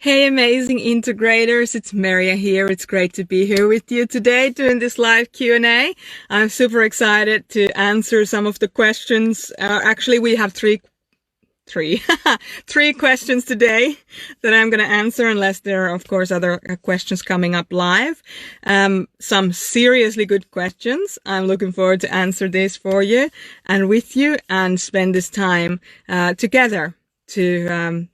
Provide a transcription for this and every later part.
Hey, amazing integrators. It's Merja here. It's great to be here with you today doing this live Q&A. I'm super excited to answer some of the questions. Actually, we have three questions today that I'm going to answer, unless there are, of course, other questions coming up live. Some seriously good questions. I'm looking forward to answer this for you and with you and spend this time together to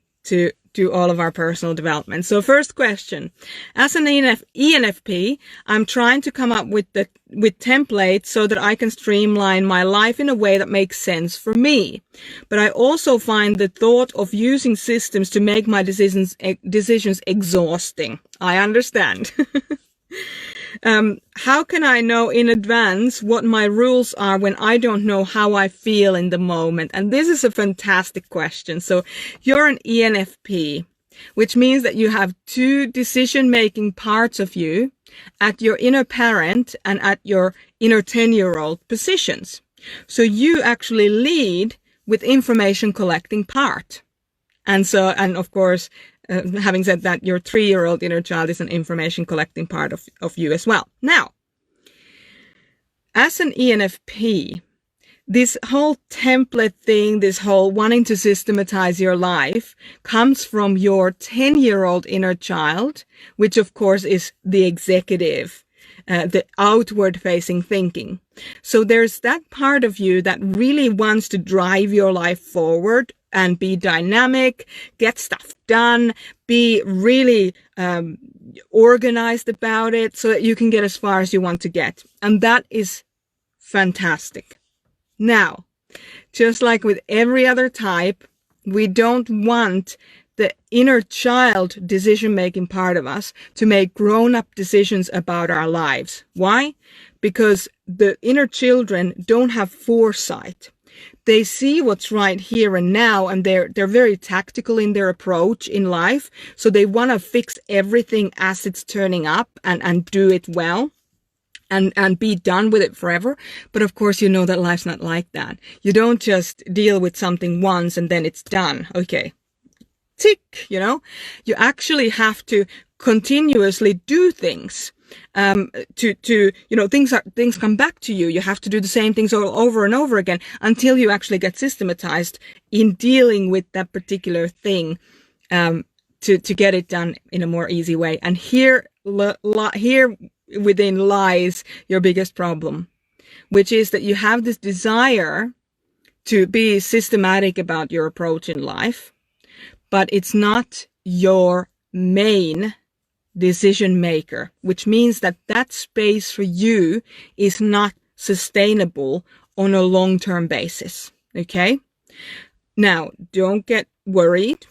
do all of our personal development. So first question, as an ENFP, I'm trying to come up with templates so that I can streamline my life in a way that makes sense for me. But I also find the thought of using systems to make my decisions exhausting. I understand. How can I know in advance what my rules are when I don't know how I feel in the moment? And this is a fantastic question. So you're an ENFP, which means that you have two decision-making parts of you at your inner parent and at your inner 10-year-old positions. So you actually lead with information collecting part. And of course, having said that, your 3-year-old inner child is an information collecting part of you as well. Now, as an ENFP, this whole template thing, this whole wanting to systematize your life comes from your 10-year-old inner child, which of course is the executive, the outward facing thinking. So there's that part of you that really wants to drive your life forward and be dynamic, get stuff done, be really organized about it so that you can get as far as you want to get. And that is fantastic. Now, just like with every other type, we don't want the inner child decision-making part of us to make grown-up decisions about our lives. Why? Because the inner children don't have foresight. They see what's right here and now, and they're very tactical in their approach in life. So they want to fix everything as it's turning up and do it well and be done with it forever. But of course, you know that life's not like that. You don't just deal with something once and then it's done. Okay. Tick, you actually have to continuously do things. Things come back to you. You have to do the same things all over and over again until you actually get systematized in dealing with that particular thing, to get it done in a more easy way. And here within lies your biggest problem, which is that you have this desire to be systematic about your approach in life, but it's not your main decision maker, which means that space for you is not sustainable on a long-term basis. Okay? Now, don't get worried.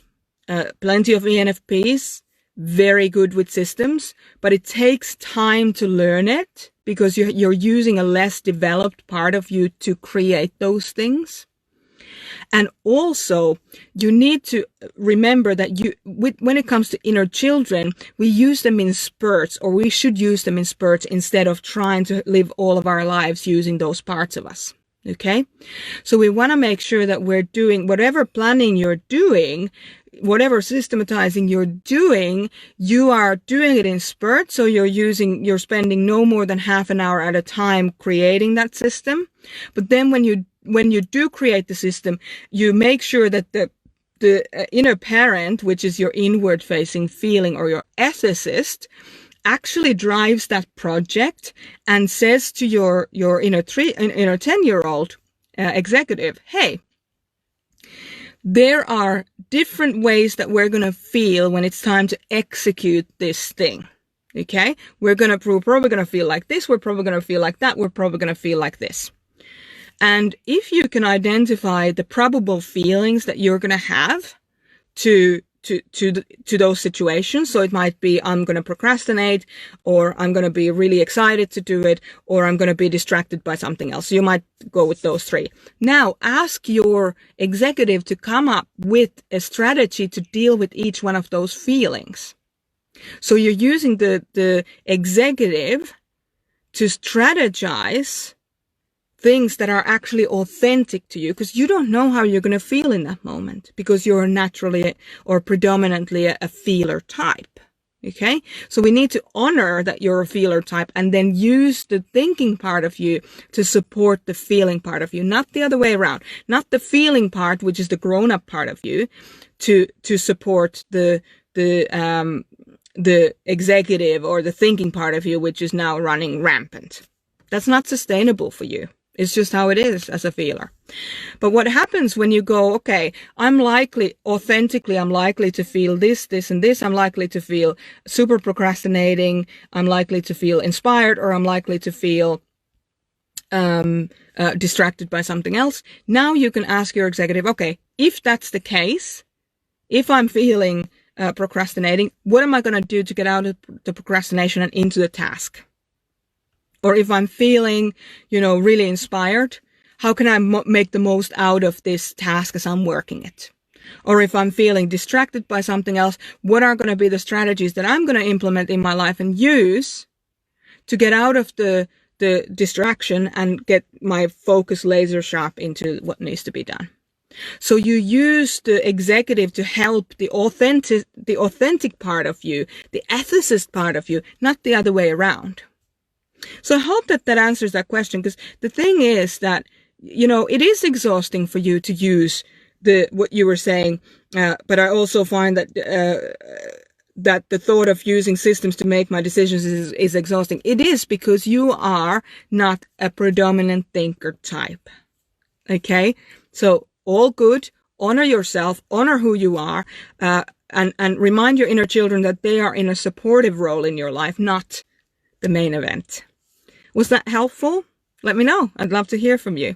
Plenty of ENFPs, very good with systems, but it takes time to learn it because you're using a less developed part of you to create those things. And also, you need to remember that when it comes to inner children, we use them in spurts, or we should use them in spurts instead of trying to live all of our lives using those parts of us. Okay? So we want to make sure that we're doing whatever planning you're doing, whatever systematizing you're doing, you are doing it in spurts. So you're spending no more than half an hour at a time creating that system. But then when you do create the system, you make sure that the inner parent, which is your inward facing feeling, or your ethicist, actually drives that project and says to your inner 10-year-old executive, hey, there are different ways that we're going to feel when it's time to execute this thing. Okay? We're probably going to feel like this. We're probably going to feel like that. We're probably going to feel like this. And if you can identify the probable feelings that you're going to have to those situations, so it might be, I'm going to procrastinate, or I'm going to be really excited to do it, or I'm going to be distracted by something else. So you might go with those three. Now ask your executive to come up with a strategy to deal with each one of those feelings. So you're using the executive to strategize things that are actually authentic to you, because you don't know how you're going to feel in that moment, because you're naturally or predominantly a feeler type. Okay, so we need to honor that you're a feeler type and then use the thinking part of you to support the feeling part of you, not the other way around, not the feeling part, which is the grown-up part of you, to support the executive or the thinking part of you, which is now running rampant. That's not sustainable for you. It's just how it is as a feeler. But what happens when you go, okay, I'm likely to feel this, this, and this. I'm likely to feel super procrastinating. I'm likely to feel inspired, or I'm likely to feel distracted by something else. Now you can ask your executive, okay, if that's the case, if I'm feeling procrastinating, what am I going to do to get out of the procrastination and into the task? Or if I'm feeling, really inspired, how can I make the most out of this task as I'm working it? Or if I'm feeling distracted by something else, what are going to be the strategies that I'm going to implement in my life and use to get out of the distraction and get my focus laser sharp into what needs to be done? So you use the executive to help the authentic part of you, the ethicist part of you, not the other way around. So I hope that answers that question, because the thing is that, it is exhausting for you to use what you were saying, but I also find that that the thought of using systems to make my decisions is exhausting. It is because you are not a predominant thinker type. Okay? So all good, honor yourself, honor who you are, and remind your inner children that they are in a supportive role in your life, not the main event. Was that helpful? Let me know. I'd love to hear from you.